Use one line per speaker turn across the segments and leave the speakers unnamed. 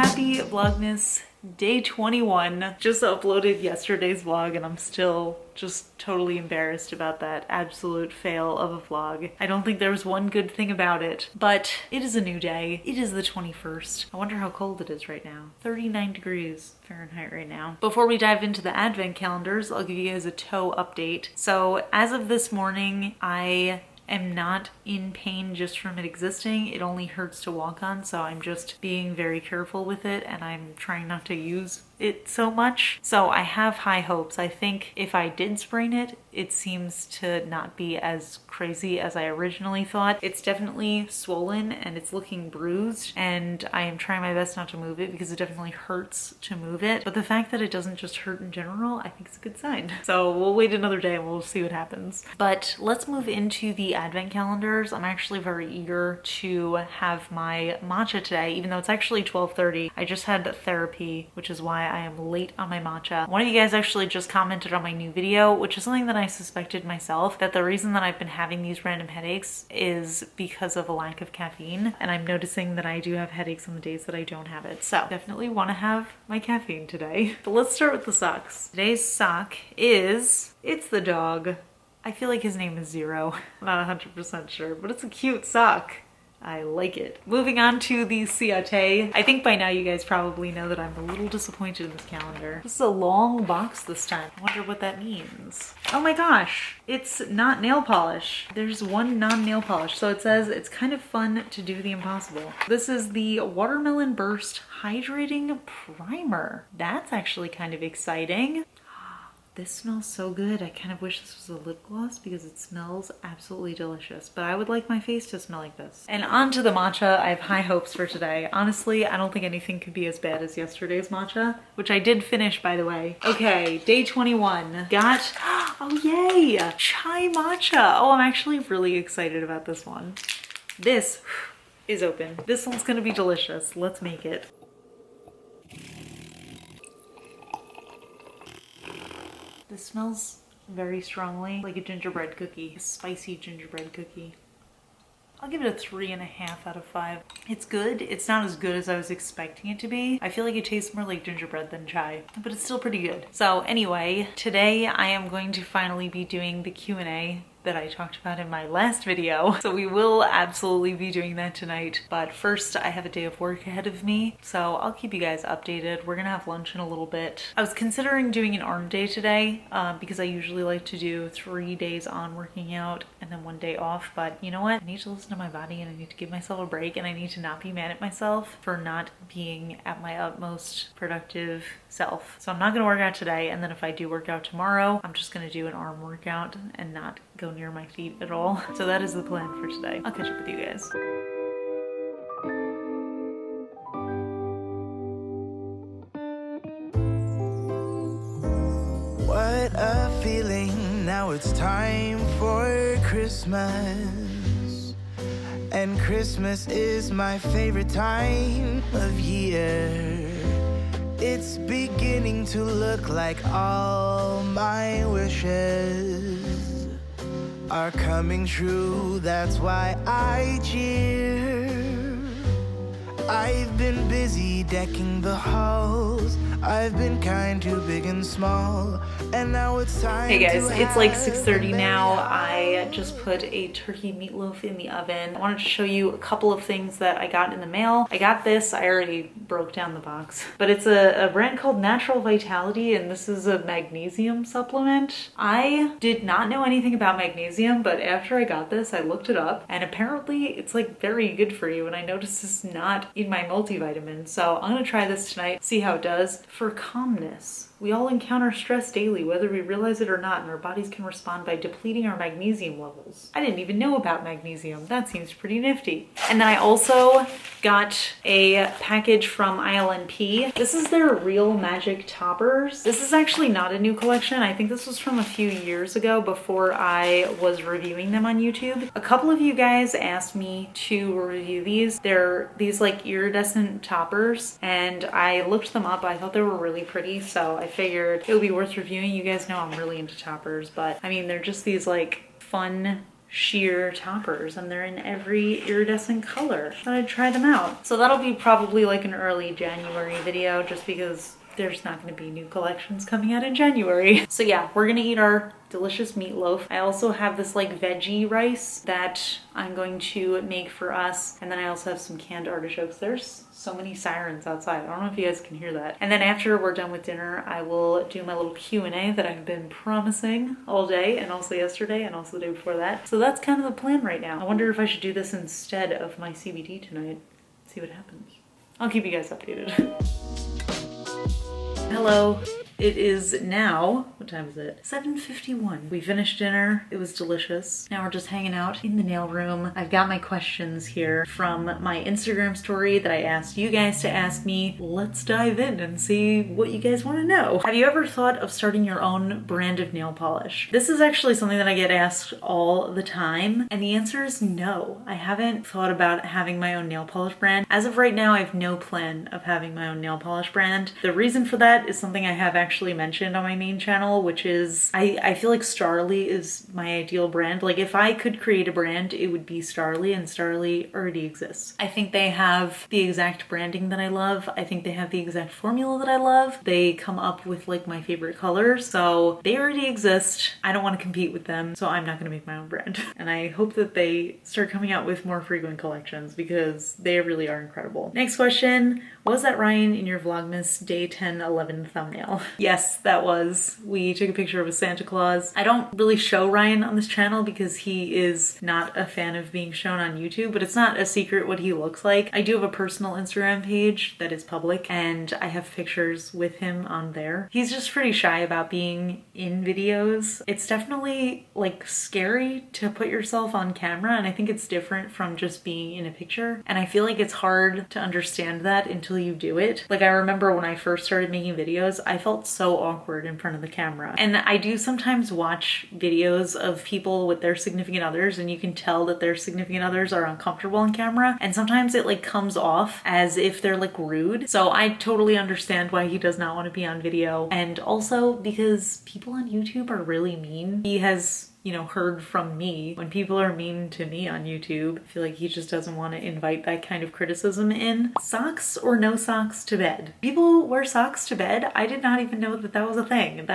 Happy Vlogmas day 21. Just uploaded yesterday's vlog and I'm still just totally embarrassed about that absolute fail of a vlog. I don't think there was one good thing about it, but it is a new day. It is the 21st. I wonder how cold it is right now. 39 degrees Fahrenheit right now. Before we dive into the advent calendars, I'll give you guys a toe update. So as of this morning, I am not in pain just from it existing. It only hurts to walk on, so I'm just being very careful with it and I'm trying not to use it so much. So I have high hopes. I think if I did sprain it, it seems to not be as crazy as I originally thought. It's definitely swollen and it's looking bruised, and I am trying my best not to move it because it definitely hurts to move it. But the fact that it doesn't just hurt in general, I think it's a good sign. So we'll wait another day and we'll see what happens. But let's move into the advent calendars. I'm actually very eager to have my matcha today, even though it's actually 12:30. I just had therapy, which is why I am late on my matcha. One of you guys actually just commented on my new video, which is something that I suspected myself, that the reason that I've been having these random headaches is because of a lack of caffeine, and I'm noticing that I do have headaches on the days that I don't have it. So definitely want to have my caffeine today. But let's start with the socks. Today's sock is, it's the dog. I feel like his name is Zero. I'm not 100% sure, but it's a cute sock. I like it. Moving on to the Ciate. I think by now you guys probably know that I'm a little disappointed in this calendar. This is a long box this time. I wonder what that means. Oh my gosh, it's not nail polish. There's one non-nail polish. So it says it's kind of fun to do the impossible. This is the Watermelon Burst Hydrating Primer. That's actually kind of exciting. This smells so good. I kind of wish this was a lip gloss because it smells absolutely delicious, but I would like my face to smell like this. And on to the matcha. I have high hopes for today. Honestly, I don't think anything could be as bad as yesterday's matcha, which I did finish, by the way. Okay, day 21. Got, oh yay, chai matcha. Oh, I'm actually really excited about this one. This is open. This one's gonna be delicious. Let's make it. This smells very strongly like a gingerbread cookie, a spicy gingerbread cookie. I'll give it a 3.5 out of 5. It's good. It's not as good as I was expecting it to be. I feel like it tastes more like gingerbread than chai, but it's still pretty good. So anyway, today I am going to finally be doing the Q&A that I talked about in my last video. So we will absolutely be doing that tonight. But first, I have a day of work ahead of me, so I'll keep you guys updated. We're gonna have lunch in a little bit. I was considering doing an arm day today because I usually like to do 3 days on working out and then 1 day off. But you know what? I need to listen to my body and I need to give myself a break, and I need to not be mad at myself for not being at my utmost productive self. So I'm not gonna work out today, and then if I do work out tomorrow, I'm just gonna do an arm workout and not go near my feet at all. So that is the plan for today. I'll catch up with you guys.
What a feeling, now it's time for Christmas. And Christmas is my favorite time of year. It's beginning to look like all my wishes are coming true. That's why I cheer. I've been busy decking the halls. I've been kind to big and small, and now it's time. Hey guys,
it's like 6:30 now. I just put a turkey meatloaf in the oven. I wanted to show you a couple of things that I got in the mail. I got this, I already broke down the box, but it's a brand called Natural Vitality, and this is a magnesium supplement. I did not know anything about magnesium, but after I got this, I looked it up, and apparently it's like very good for you, and I noticed it's not in my multivitamin. So I'm gonna try this tonight, see how it does. For calmness. We all encounter stress daily, whether we realize it or not, and our bodies can respond by depleting our magnesium levels. I didn't even know about magnesium. That seems pretty nifty. And then I also got a package from ILNP. This is their Real Magic Toppers. This is actually not a new collection. I think this was from a few years ago before I was reviewing them on YouTube. A couple of you guys asked me to review these. They're these like iridescent toppers, and I looked them up. I thought they were really pretty, so I figured it would be worth reviewing. You guys know I'm really into toppers, but I mean, they're just these like fun sheer toppers, and they're in every iridescent color. I thought I'd try them out. So that'll be probably like an early January video, just because there's not going to be new collections coming out in January. So yeah, we're gonna eat our delicious meatloaf. I also have this like veggie rice that I'm going to make for us, and then I also have some canned artichokes. There's so many sirens outside. I don't know if you guys can hear that. And then after we're done with dinner, I will do my little Q&A that I've been promising all day, and also yesterday, and also the day before that. So that's kind of the plan right now. I wonder if I should do this instead of my CBD tonight. See what happens. I'll keep you guys updated. Hello. It is now, what time is it? 7:51. We finished dinner. It was delicious. Now we're just hanging out in the nail room. I've got my questions here from my Instagram story that I asked you guys to ask me. Let's dive in and see what you guys want to know. Have you ever thought of starting your own brand of nail polish? This is actually something that I get asked all the time, and the answer is no. I haven't thought about having my own nail polish brand. As of right now, I have no plan of having my own nail polish brand. The reason for that is something I have actually mentioned on my main channel, which is I feel like Starly is my ideal brand. Like if I could create a brand, it would be Starly, and Starly already exists. I think they have the exact branding that I love. I think they have the exact formula that I love. They come up with like my favorite colors, so they already exist. I don't want to compete with them, so I'm not going to make my own brand. And I hope that they start coming out with more frequent collections because they really are incredible. Next question. Was that Ryan in your Vlogmas day 10-11 thumbnail? Yes, that was. We took a picture of a Santa Claus. I don't really show Ryan on this channel because he is not a fan of being shown on YouTube, but it's not a secret what he looks like. I do have a personal Instagram page that is public, and I have pictures with him on there. He's just pretty shy about being in videos. It's definitely like scary to put yourself on camera, and I think it's different from just being in a picture. And I feel like it's hard to understand that until you do it. Like I remember when I first started making videos, I felt so awkward in front of the camera. And I do sometimes watch videos of people with their significant others, and you can tell that their significant others are uncomfortable on camera. And sometimes it like comes off as if they're like rude. So I totally understand why he does not want to be on video. And also because people on YouTube are really mean. He has, you know, heard from me when people are mean to me on YouTube. I feel like he just doesn't want to invite that kind of criticism in. Socks or no socks to bed? People wear socks to bed? I did not even know that that was a thing.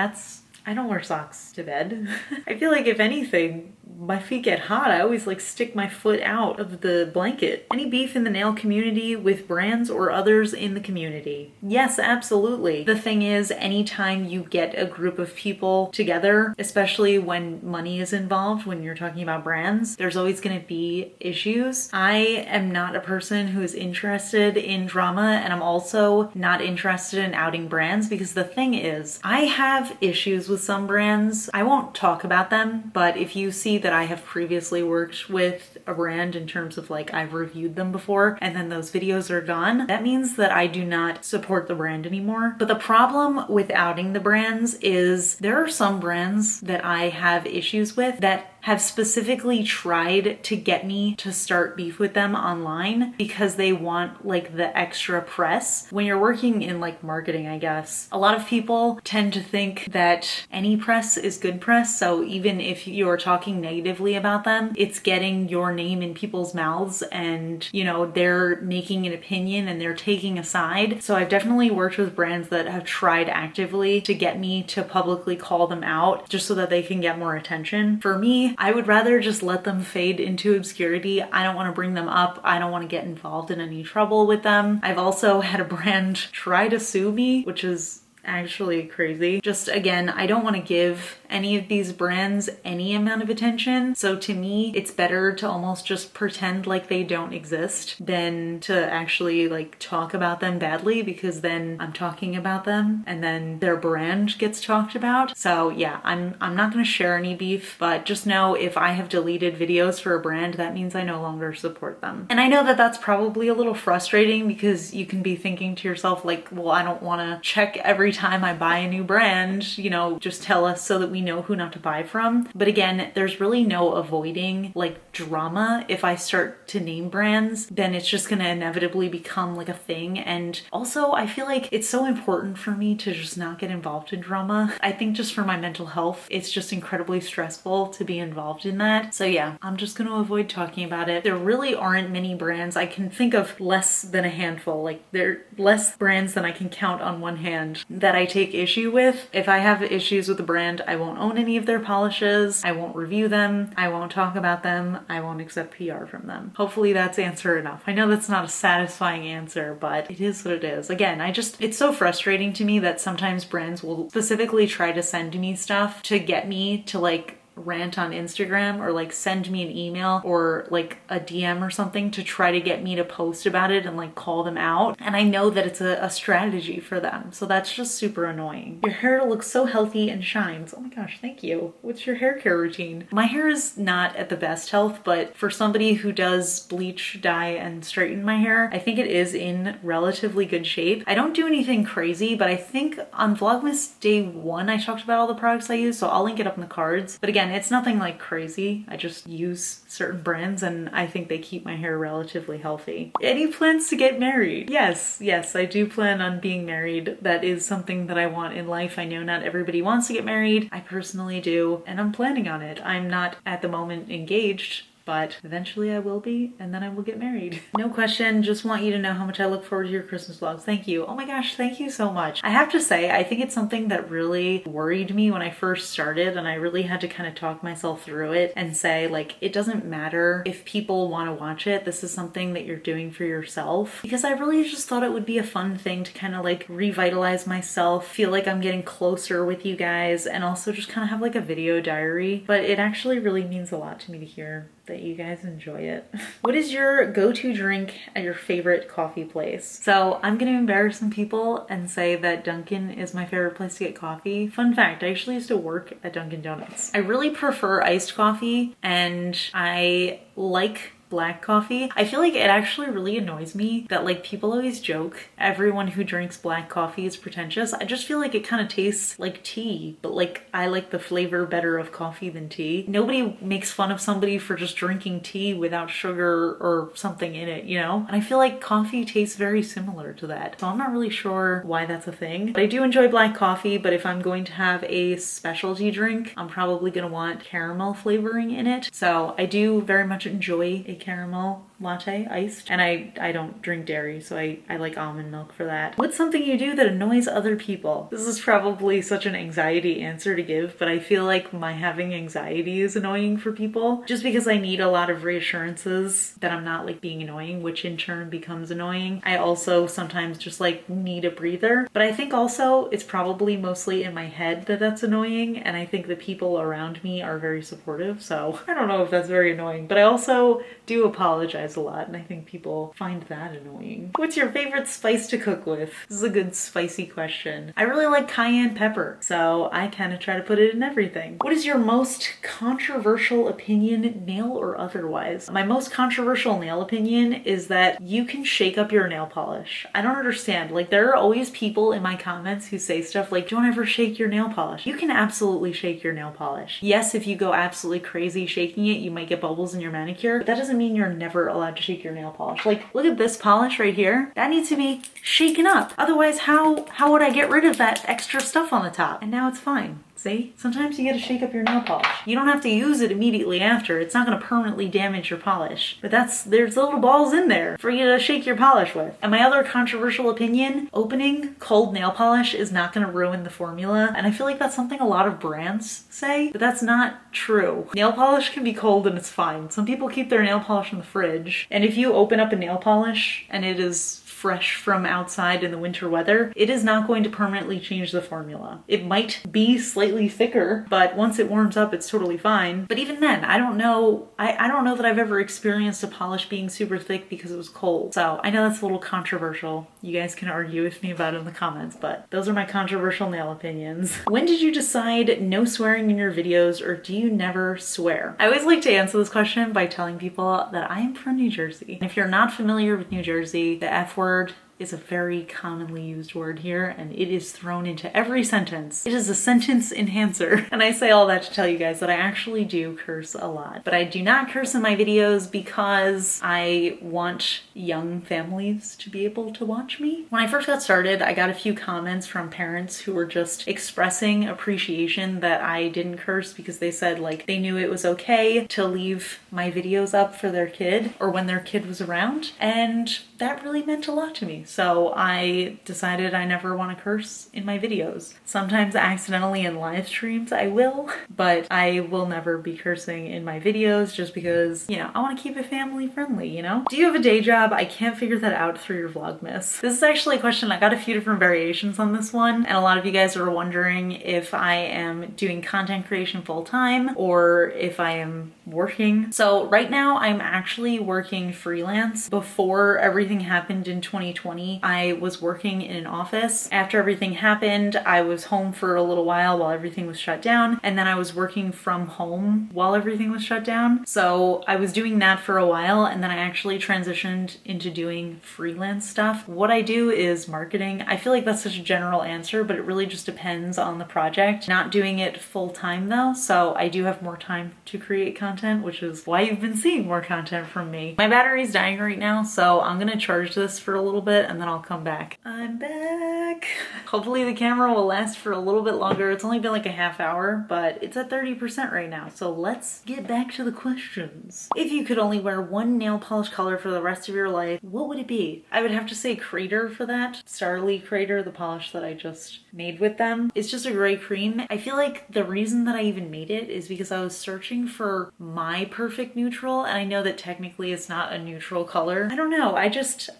I don't wear socks to bed. I feel like if anything, my feet get hot. I always like stick my foot out of the blanket. Any beef in the nail community with brands or others in the community? Yes, absolutely. The thing is, anytime you get a group of people together, especially when money is involved, when you're talking about brands, there's always going to be issues. I am not a person who is interested in drama, and I'm also not interested in outing brands because the thing is, I have issues with some brands. I won't talk about them, but if you see that I have previously worked with a brand in terms of like I've reviewed them before and then those videos are gone, that means that I do not support the brand anymore. But the problem with outing the brands is there are some brands that I have issues with that have specifically tried to get me to start beef with them online because they want like the extra press. When you're working in like marketing, I guess, a lot of people tend to think that any press is good press. So even if you're talking negatively about them, it's getting your name in people's mouths and, you know, they're making an opinion and they're taking a side. So I've definitely worked with brands that have tried actively to get me to publicly call them out just so that they can get more attention. For me, I would rather just let them fade into obscurity. I don't want to bring them up. I don't want to get involved in any trouble with them. I've also had a brand try to sue me, which is actually crazy. Just again, I don't want to give any of these brands any amount of attention. So to me, it's better to almost just pretend like they don't exist than to actually like talk about them badly, because then I'm talking about them and then their brand gets talked about. So yeah, I'm not going to share any beef, but just know if I have deleted videos for a brand, that means I no longer support them. And I know that that's probably a little frustrating because you can be thinking to yourself like, well, I don't want to check every every time I buy a new brand, you know, just tell us so that we know who not to buy from. But again, there's really no avoiding like drama. If I start to name brands, then it's just gonna inevitably become like a thing. And also I feel like it's so important for me to just not get involved in drama. I think just for my mental health, it's just incredibly stressful to be involved in that. So yeah, I'm just gonna avoid talking about it. There really aren't many brands. I can think of less than a handful. Like there are less brands than I can count on one hand that I take issue with. If I have issues with a brand, I won't own any of their polishes. I won't review them. I won't talk about them. I won't accept PR from them. Hopefully that's answer enough. I know that's not a satisfying answer, but it is what it is. Again, it's so frustrating to me that sometimes brands will specifically try to send me stuff to get me to like rant on Instagram or like send me an email or like a DM or something to try to get me to post about it and like call them out. And I know that it's a strategy for them. So that's just super annoying. Your hair looks so healthy and shines. Oh my gosh, thank you. What's your hair care routine? My hair is not at the best health, but for somebody who does bleach, dye, and straighten my hair, I think it is in relatively good shape. I don't do anything crazy, but I think on Vlogmas day 1, I talked about all the products I use, so I'll link it up in the cards. But again, it's nothing like crazy. I just use certain brands and I think they keep my hair relatively healthy. Any plans to get married? Yes, I do plan on being married. That is something that I want in life. I know not everybody wants to get married. I personally do, and I'm planning on it. I'm not at the moment engaged, but eventually I will be, and then I will get married. No question, just want you to know how much I look forward to your Christmas vlogs. Thank you. Oh my gosh, thank you so much. I have to say, I think it's something that really worried me when I first started, and I really had to kind of talk myself through it and say, like, it doesn't matter if people want to watch it. This is something that you're doing for yourself. Because I really just thought it would be a fun thing to kind of like revitalize myself, feel like I'm getting closer with you guys, and also just kind of have like a video diary. But it actually really means a lot to me to hear that you guys enjoy it. What is your go-to drink at your favorite coffee place? So I'm gonna embarrass some people and say that Dunkin' is my favorite place to get coffee. Fun fact, I actually used to work at Dunkin' Donuts. I really prefer iced coffee, and I like black coffee. I feel like it actually really annoys me that like people always joke everyone who drinks black coffee is pretentious. I just feel like it kind of tastes like tea, but like I like the flavor better of coffee than tea. Nobody makes fun of somebody for just drinking tea without sugar or something in it, you know? And I feel like coffee tastes very similar to that. So I'm not really sure why that's a thing. But I do enjoy black coffee, but if I'm going to have a specialty drink, I'm probably gonna want caramel flavoring in it. So I do very much enjoy a caramel latte iced, and I don't drink dairy, so I like almond milk for that. What's something you do that annoys other people? This is probably such an anxiety answer to give, but I feel like my having anxiety is annoying for people just because I need a lot of reassurances that I'm not like being annoying, which in turn becomes annoying. I also sometimes just like need a breather, but I think also it's probably mostly in my head that that's annoying, and I think the people around me are very supportive, so I don't know if that's very annoying, but I also do apologize a lot, and I think people find that annoying. What's your favorite spice to cook with? This is a good spicy question. I really like cayenne pepper, so I kind of try to put it in everything. What is your most controversial opinion, nail or otherwise? My most controversial nail opinion is that you can shake up your nail polish. I don't understand. Like, there are always people in my comments who say stuff like, don't ever shake your nail polish. You can absolutely shake your nail polish. Yes, if you go absolutely crazy shaking it, you might get bubbles in your manicure, but that doesn't mean you're never allowed to shake your nail polish. Like, look at this polish right here. That needs to be shaken up. Otherwise, how would I get rid of that extra stuff on the top? And now it's fine. See? Sometimes you gotta shake up your nail polish. You don't have to use it immediately after. It's not gonna permanently damage your polish. But there's little balls in there for you to shake your polish with. And my other controversial opinion, opening cold nail polish is not gonna ruin the formula. And I feel like that's something a lot of brands say, but that's not true. Nail polish can be cold and it's fine. Some people keep their nail polish in the fridge. And if you open up a nail polish and it is fresh from outside in the winter weather, it is not going to permanently change the formula. It might be slightly thicker, but once it warms up, it's totally fine. But even then, I don't know. I don't know that I've ever experienced a polish being super thick because it was cold. So I know that's a little controversial. You guys can argue with me about it in the comments, but those are my controversial nail opinions. When did you decide no swearing in your videos, or do you never swear? I always like to answer this question by telling people that I am from New Jersey. And if you're not familiar with New Jersey, the F word is a very commonly used word here, and it is thrown into every sentence. It is a sentence enhancer. And I say all that to tell you guys that I actually do curse a lot. But I do not curse in my videos because I want young families to be able to watch me. When I first got started, I got a few comments from parents who were just expressing appreciation that I didn't curse because they said like they knew it was okay to leave my videos up for their kid or when their kid was around. And that really meant a lot to me. So I decided I never want to curse in my videos. Sometimes accidentally in live streams I will, but I will never be cursing in my videos just because, you know, I want to keep it family friendly, you know? Do you have a day job? I can't figure that out through your Vlogmas. This is actually a question, I got a few different variations on this one, and a lot of you guys are wondering if I am doing content creation full time or if I am working. So right now I'm actually working freelance. Before everything happened in 2020, I was working in an office. After everything happened, I was home for a little while everything was shut down, and then I was working from home while everything was shut down. So I was doing that for a while, and then I actually transitioned into doing freelance stuff. What I do is marketing. I feel like that's such a general answer, but it really just depends on the project. Not doing it full time though, so I do have more time to create content, which is why you've been seeing more content from me. My battery's dying right now, so I'm gonna charge this for a little bit and then I'll come back. I'm back. Hopefully the camera will last for a little bit longer. It's only been like a half hour, but it's at 30% right now. So let's get back to the questions. If you could only wear one nail polish color for the rest of your life, what would it be? I would have to say Crater for that. Starly Crater, the polish that I just made with them. It's just a gray cream. I feel like the reason that I even made it is because I was searching for my perfect neutral, and I know that technically it's not a neutral color. I don't know. I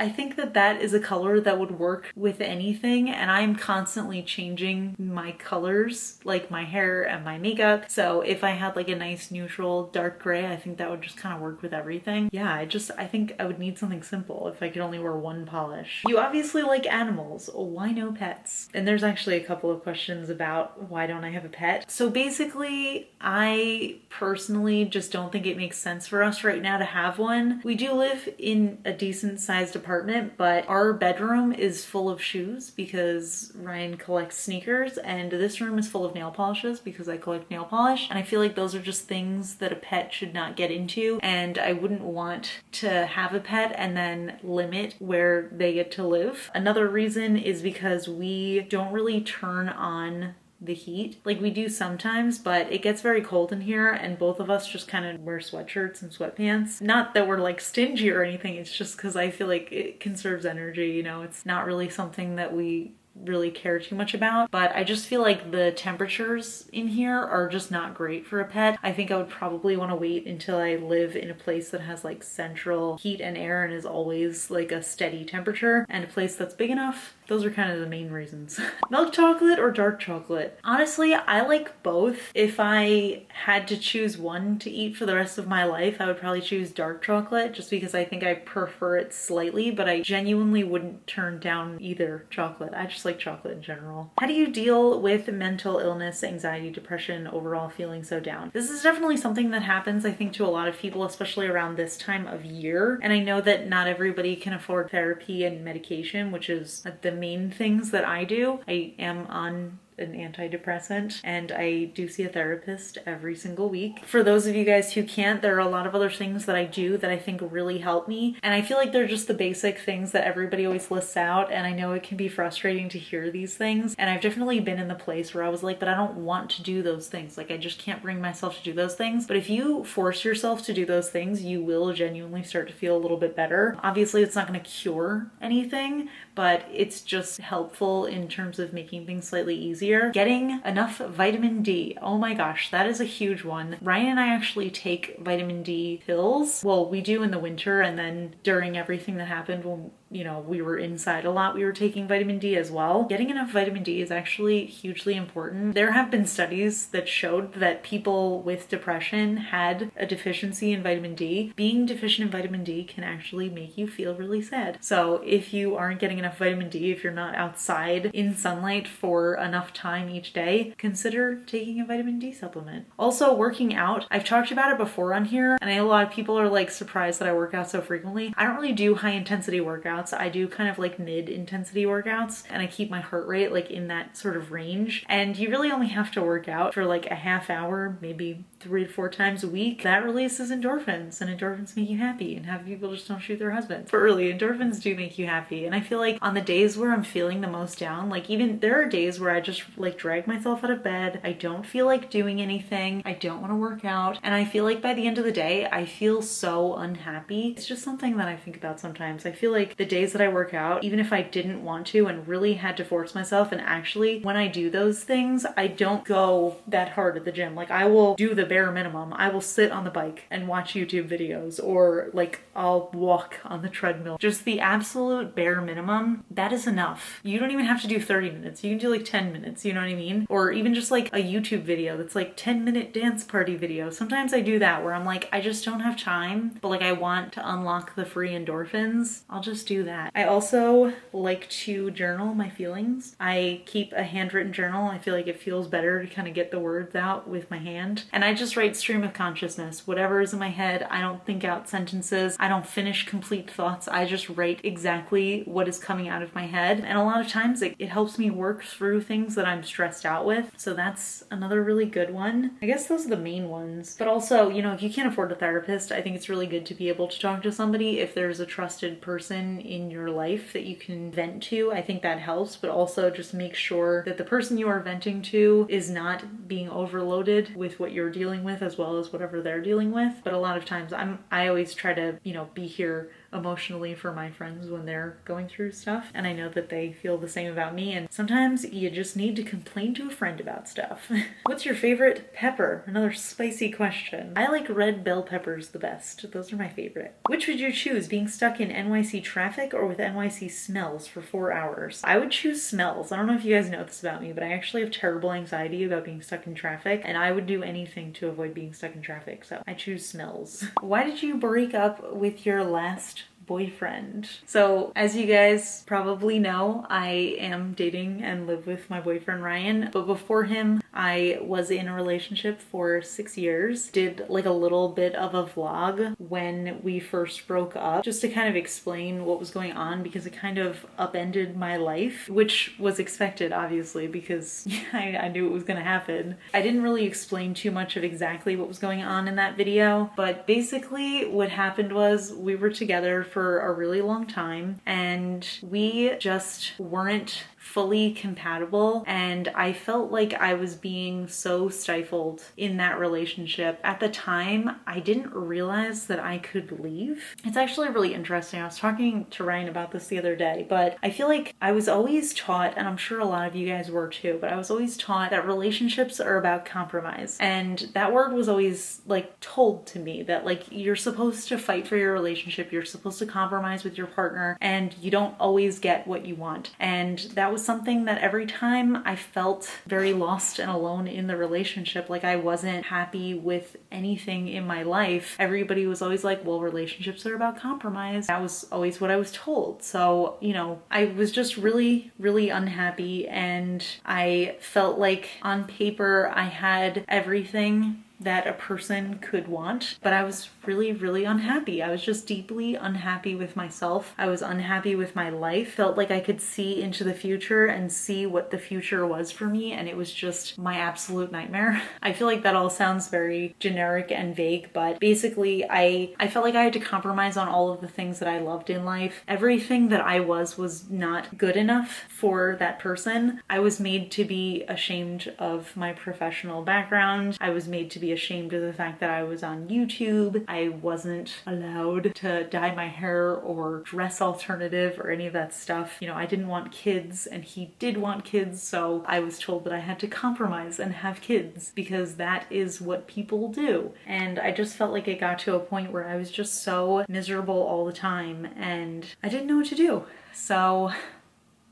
think that that is a color that would work with anything, and I'm constantly changing my colors, like my hair and my makeup. So if I had like a nice neutral dark gray, I think that would just kind of work with everything. Yeah, I think I would need something simple if I could only wear one polish. You obviously like animals. Why no pets? And there's actually a couple of questions about why don't I have a pet. So basically, I personally just don't think it makes sense for us right now to have one. We do live in a decent sized apartment, but our bedroom is full of shoes because Ryan collects sneakers, and this room is full of nail polishes because I collect nail polish. And I feel like those are just things that a pet should not get into, and I wouldn't want to have a pet and then limit where they get to live. Another reason is because we don't really turn on the heat. Like we do sometimes, but it gets very cold in here and both of us just kind of wear sweatshirts and sweatpants. Not that we're like stingy or anything, it's just because I feel like it conserves energy, you know? It's not really something that we really care too much about, but I just feel like the temperatures in here are just not great for a pet. I think I would probably want to wait until I live in a place that has like central heat and air and is always like a steady temperature, and a place that's big enough. Those are kind of the main reasons. Milk chocolate or dark chocolate? Honestly, I like both. If I had to choose one to eat for the rest of my life, I would probably choose dark chocolate just because I think I prefer it slightly, but I genuinely wouldn't turn down either chocolate. I just like chocolate in general. How do you deal with mental illness, anxiety, depression, overall feeling so down? This is definitely something that happens, I think, to a lot of people, especially around this time of year. And I know that not everybody can afford therapy and medication, which is the main things that I do. I am on an antidepressant and I do see a therapist every single week. For those of you guys who can't, there are a lot of other things that I do that I think really help me, and I feel like they're just the basic things that everybody always lists out, and I know it can be frustrating to hear these things, and I've definitely been in the place where I was like, but I don't want to do those things. Like I just can't bring myself to do those things. But if you force yourself to do those things, you will genuinely start to feel a little bit better. Obviously it's not going to cure anything, but it's just helpful in terms of making things slightly easier. Getting enough vitamin D. Oh my gosh, that is a huge one. Ryan and I actually take vitamin D pills. Well, we do in the winter, and then during everything that happened when, you know, we were inside a lot, we were taking vitamin D as well. Getting enough vitamin D is actually hugely important. There have been studies that showed that people with depression had a deficiency in vitamin D. Being deficient in vitamin D can actually make you feel really sad. So if you aren't getting enough vitamin D, if you're not outside in sunlight for enough time each day, consider taking a vitamin D supplement. Also, working out. I've talked about it before on here, and I know a lot of people are like surprised that I work out so frequently. I don't really do high intensity workouts. workouts, I do kind of like mid-intensity workouts, and I keep my heart rate like in that sort of range. And you really only have to work out for like a half hour, maybe 3 to 4 times a week. That releases endorphins, and endorphins make you happy, and happy people just don't shoot their husbands. But really, endorphins do make you happy. And I feel like on the days where I'm feeling the most down, like even there are days where I just like drag myself out of bed. I don't feel like doing anything. I don't want to work out. And I feel like by the end of the day, I feel so unhappy. It's just something that I think about sometimes. I feel like the days that I work out, even if I didn't want to and really had to force myself, and actually when I do those things, I don't go that hard at the gym. Like I will do the bare minimum. I will sit on the bike and watch YouTube videos, or like I'll walk on the treadmill. Just the absolute bare minimum. That is enough. You don't even have to do 30 minutes. You can do like 10 minutes, you know what I mean? Or even just like a YouTube video that's like 10-minute dance party video. Sometimes I do that where I'm like, I just don't have time, but like I want to unlock the free endorphins. I'll just do that. I also like to journal my feelings. I keep a handwritten journal. I feel like it feels better to kind of get the words out with my hand. And I just write stream of consciousness. Whatever is in my head, I don't think out sentences. I don't finish complete thoughts. I just write exactly what is coming out of my head. And a lot of times it helps me work through things that I'm stressed out with. So that's another really good one. I guess those are the main ones. But also, you know, if you can't afford a therapist, I think it's really good to be able to talk to somebody if there's a trusted person in your life that you can vent to. I think that helps, but also just make sure that the person you are venting to is not being overloaded with what you're dealing with as well as whatever they're dealing with. But a lot of times I always try to, you know, be here emotionally for my friends when they're going through stuff, and I know that they feel the same about me, and sometimes you just need to complain to a friend about stuff. What's your favorite pepper? Another spicy question. I like red bell peppers the best. Those are my favorite. Which would you choose, being stuck in NYC traffic or with NYC smells for 4 hours? I would choose smells. I don't know if you guys know this about me, but I actually have terrible anxiety about being stuck in traffic, and I would do anything to avoid being stuck in traffic, so I choose smells. Why did you break up with your last boyfriend? So as you guys probably know, I am dating and live with my boyfriend Ryan, but before him I was in a relationship for 6 years. Did like a little bit of a vlog when we first broke up, just to kind of explain what was going on, because it kind of upended my life, which was expected obviously, because I knew it was gonna happen. I didn't really explain too much of exactly what was going on in that video, but basically what happened was we were together for a really long time and we just weren't fully compatible, and I felt like I was being so stifled in that relationship. At the time, I didn't realize that I could leave. It's actually really interesting. I was talking to Ryan about this the other day, but I feel like I was always taught, and I'm sure a lot of you guys were too, but I was always taught that relationships are about compromise. And that word was always like told to me that like you're supposed to fight for your relationship, you're supposed to compromise with your partner, and you don't always get what you want. And that was something that every time I felt very lost and alone in the relationship, like I wasn't happy with anything in my life, everybody was always like, well, relationships are about compromise. That was always what I was told. So, you know, I was just really, really unhappy, and I felt like on paper I had everything that a person could want, but I was really, really unhappy. I was just deeply unhappy with myself. I was unhappy with my life. Felt like I could see into the future and see what the future was for me, and it was just my absolute nightmare. I feel like that all sounds very generic and vague, but basically I felt like I had to compromise on all of the things that I loved in life. Everything that I was not good enough for that person. I was made to be ashamed of my professional background. I was made to be ashamed of the fact that I was on YouTube. I wasn't allowed to dye my hair or dress alternative or any of that stuff. You know, I didn't want kids and he did want kids, so I was told that I had to compromise and have kids because that is what people do. And I just felt like it got to a point where I was just so miserable all the time and I didn't know what to do. So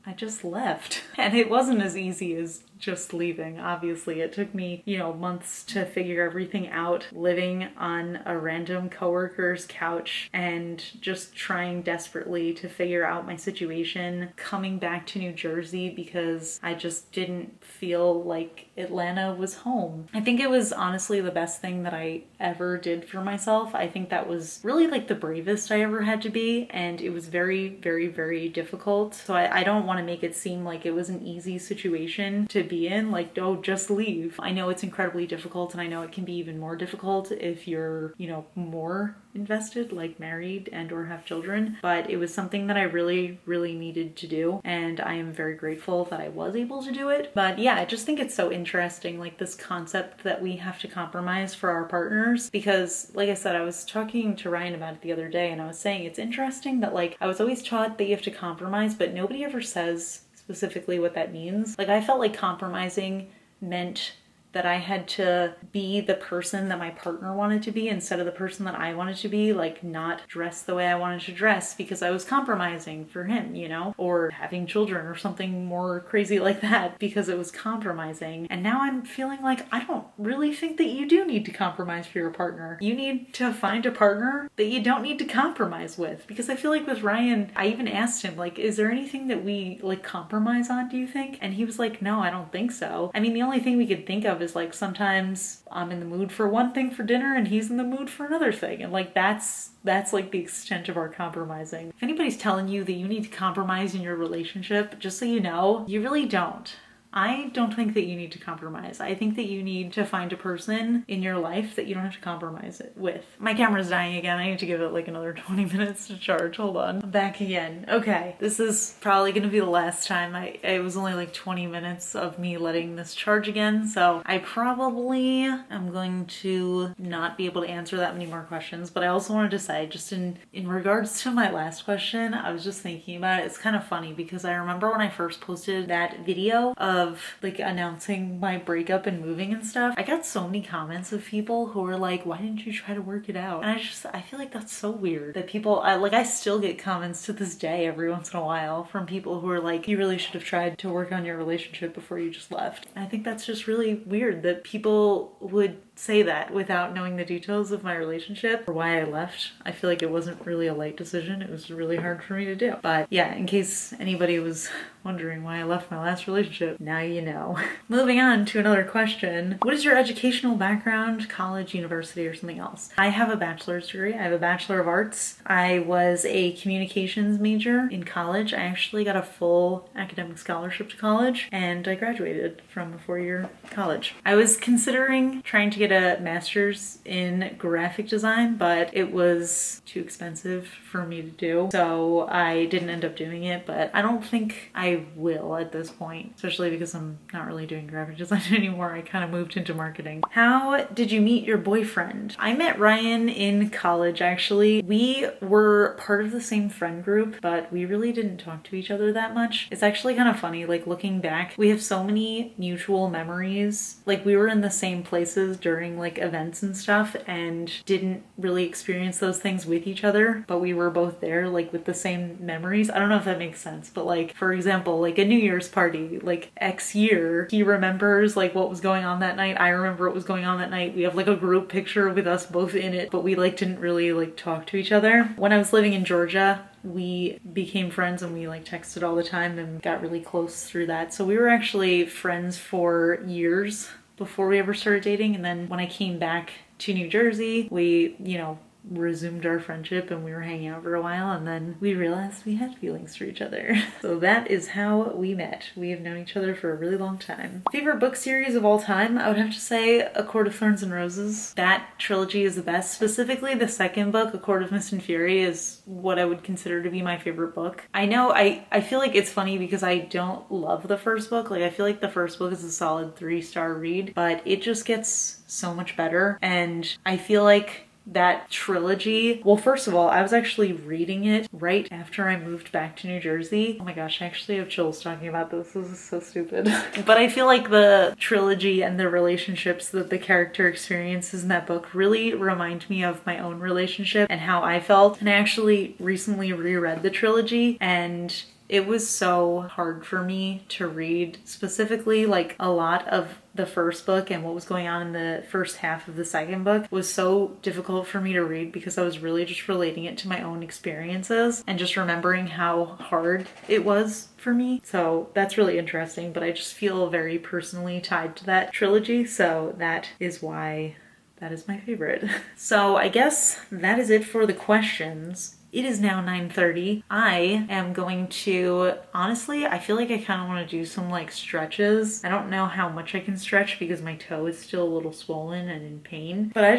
I just left. And it wasn't as easy as just leaving. Obviously, it took me, you know, months to figure everything out, living on a random coworker's couch and just trying desperately to figure out my situation, coming back to New Jersey because I just didn't feel like Atlanta was home. I think it was honestly the best thing that I ever did for myself. I think that was really like the bravest I ever had to be, and it was very, very, very difficult. So I don't want to make it seem like it was an easy situation to be in, like, oh, just leave. I know it's incredibly difficult, and I know it can be even more difficult if you're, you know, more invested, like married and or have children, but it was something that I really, really needed to do, and I am very grateful that I was able to do it. But yeah, I just think it's so interesting, like this concept that we have to compromise for our partners, because like I said, I was talking to Ryan about it the other day, and I was saying it's interesting that like I was always taught that you have to compromise, but nobody ever says specifically what that means. Like I felt like compromising meant that I had to be the person that my partner wanted to be instead of the person that I wanted to be, like not dress the way I wanted to dress because I was compromising for him, you know, or having children or something more crazy like that because it was compromising. And now I'm feeling like I don't really think that you do need to compromise for your partner. You need to find a partner that you don't need to compromise with, because I feel like with Ryan, I even asked him, like, is there anything that we like compromise on, do you think? And he was like, no, I don't think so. I mean, the only thing we could think of is like sometimes I'm in the mood for one thing for dinner and he's in the mood for another thing, and like that's like the extent of our compromising. If anybody's telling you that you need to compromise in your relationship, just so you know, you really don't. I don't think that you need to compromise. I think that you need to find a person in your life that you don't have to compromise it with. My camera's dying again. I need to give it like another 20 minutes to charge. Hold on. I'm back again. Okay. This is probably going to be the last time. It was only like 20 minutes of me letting this charge again. So I probably am going to not be able to answer that many more questions. But I also wanted to say, just in regards to my last question, I was just thinking about it. It's kind of funny because I remember when I first posted that video of like announcing my breakup and moving and stuff, I got so many comments of people who were like, why didn't you try to work it out? And I feel like that's so weird that people, I still get comments to this day every once in a while from people who are like, you really should have tried to work on your relationship before you just left. And I think that's just really weird that people would say that without knowing the details of my relationship or why I left. I feel like it wasn't really a light decision. It was really hard for me to do. But yeah, in case anybody was wondering why I left my last relationship, now you know. Moving on to another question. What is your educational background, college, university, or something else? I have a bachelor's degree. I have a Bachelor of Arts. I was a communications major in college. I actually got a full academic scholarship to college, and I graduated from a 4-year college. I was considering trying to get a master's in graphic design, but it was too expensive for me to do, so I didn't end up doing it, but I don't think I will at this point, especially because I'm not really doing graphic design anymore. I kind of moved into marketing. How did you meet your boyfriend? I met Ryan in college, actually. We were part of the same friend group, but we really didn't talk to each other that much. It's actually kind of funny, like looking back, we have so many mutual memories. Like we were in the same places during like events and stuff and didn't really experience those things with each other, but we were both there like with the same memories. I don't know if that makes sense, but like for example, like a New Year's party, like X year, he remembers like what was going on that night. I remember what was going on that night. We have like a group picture with us both in it, but we like didn't really like talk to each other. When I was living in Georgia, we became friends and we like texted all the time and got really close through that. So we were actually friends for years before we ever started dating. And then when I came back to New Jersey, we, you know, resumed our friendship and we were hanging out for a while, and then we realized we had feelings for each other. So that is how we met. We have known each other for a really long time. Favorite book series of all time? I would have to say A Court of Thorns and Roses. That trilogy is the best. Specifically the second book, A Court of Mist and Fury, is what I would consider to be my favorite book. I know I feel like it's funny because I don't love the first book. Like I feel like the first book is a solid 3-star read, but it just gets so much better. And I feel like that trilogy, well, first of all, I was actually reading it right after I moved back to New Jersey. Oh my gosh, I actually have chills talking about this. This is so stupid. But I feel like the trilogy and the relationships that the character experiences in that book really remind me of my own relationship and how I felt. And I actually recently reread the trilogy, and It was so hard for me to read, specifically like a lot of the first book and what was going on in the first half of the second book was so difficult for me to read because I was really just relating it to my own experiences and just remembering how hard it was for me. So that's really interesting, but I just feel very personally tied to that trilogy, so that is why that is my favorite. So I guess that is it for the questions. It is now 9:30. I am going to, honestly, I feel like I kind of want to do some like stretches. I don't know how much I can stretch because my toe is still a little swollen and in pain. But I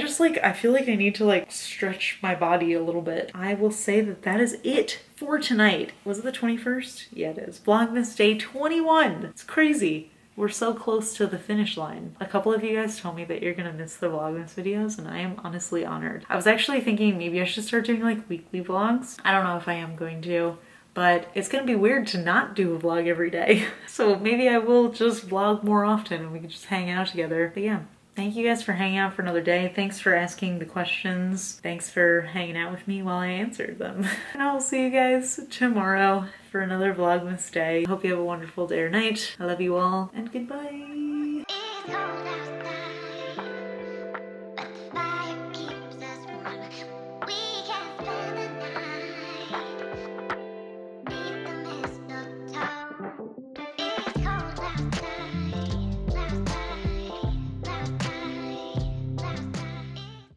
feel like I need to like stretch my body a little bit. I will say that that is it for tonight. Was it the 21st? Yeah, it is. Vlogmas day 21. It's crazy. We're so close to the finish line. A couple of you guys told me that you're gonna miss the Vlogmas videos, and I am honestly honored. I was actually thinking maybe I should start doing like weekly vlogs. I don't know if I am going to, but it's gonna be weird to not do a vlog every day. So maybe I will just vlog more often and we can just hang out together. But yeah, thank you guys for hanging out for another day. Thanks for asking the questions. Thanks for hanging out with me while I answered them. And I will see you guys tomorrow for another Vlogmas day. Hope you have a wonderful day or night. I love you all, and goodbye.